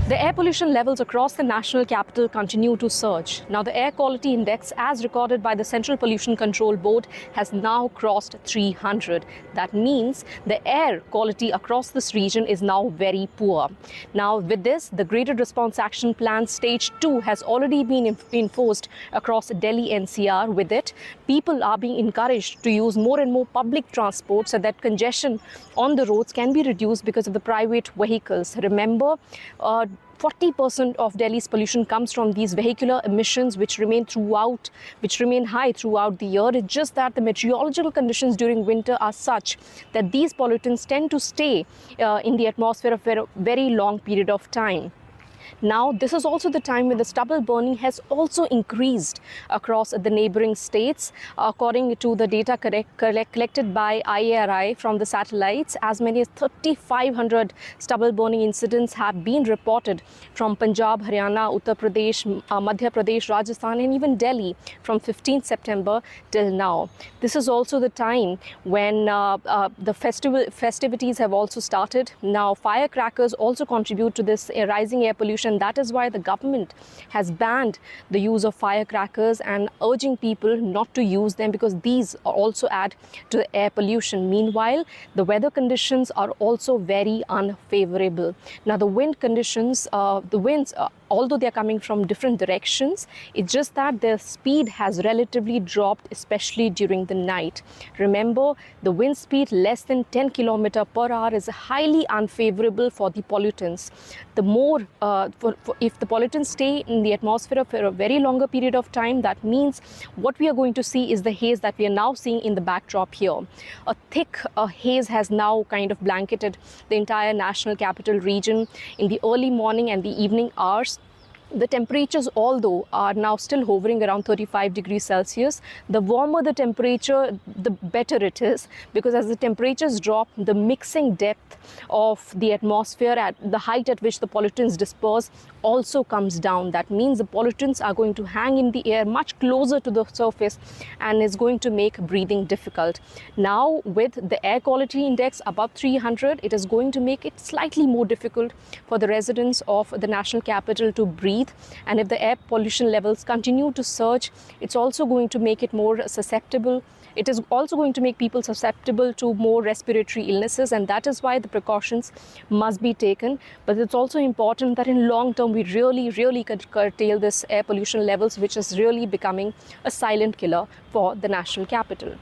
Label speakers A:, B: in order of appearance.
A: The air pollution levels across the national capital continue to surge. Now, the air quality index, as recorded by the Central Pollution Control Board, has now crossed 300. That means the air quality across this region is now very poor. Now, with this, the Graded Response Action Plan Stage 2 has already been enforced across Delhi-NCR. With it, people are being encouraged to use more and more public transport so that congestion on the roads can be reduced because of the private vehicles. Remember, 40% of Delhi's pollution comes from these vehicular emissions, which remain high throughout the year. It's just that the meteorological conditions during winter are such that these pollutants tend to stay in the atmosphere for a very long period of time. Now, this is also the time when the stubble burning has also increased across the neighboring states. According to the data collected by IARI from the satellites, as many as 3,500 stubble burning incidents have been reported from Punjab, Haryana, Uttar Pradesh, Madhya Pradesh, Rajasthan, and even Delhi from 15th September till now. This is also the time when the festivities have also started. Now, firecrackers also contribute to this rising air pollution. That is why the government has banned the use of firecrackers and urging people not to use them, because these also add to the air pollution. Meanwhile, the weather conditions are also very unfavorable. Now, the wind conditions, the winds, although they are coming from different directions, it's just that their speed has relatively dropped, especially during the night. Remember, the wind speed less than 10 km per hour is highly unfavorable for the pollutants. The more, if the pollutants stay in the atmosphere for a very longer period of time, that means what we are going to see is the haze that we are now seeing in the backdrop here. A thick haze has now kind of blanketed the entire national capital region in the early morning and the evening hours. The temperatures, although, are now still hovering around 35 degrees Celsius. The warmer the temperature, the better it is, because as the temperatures drop, the mixing depth of the atmosphere at the height at which the pollutants disperse also comes down. That means the pollutants are going to hang in the air much closer to the surface and is going to make breathing difficult. Now, with the air quality index above 300, it is going to make it slightly more difficult for the residents of the national capital to breathe. And if the air pollution levels continue to surge, it's also going to make it more susceptible. It is also going to make people susceptible to more respiratory illnesses, and that is why the precautions must be taken. But it's also important that in long term, we really curtail this air pollution levels, which is really becoming a silent killer for the national capital.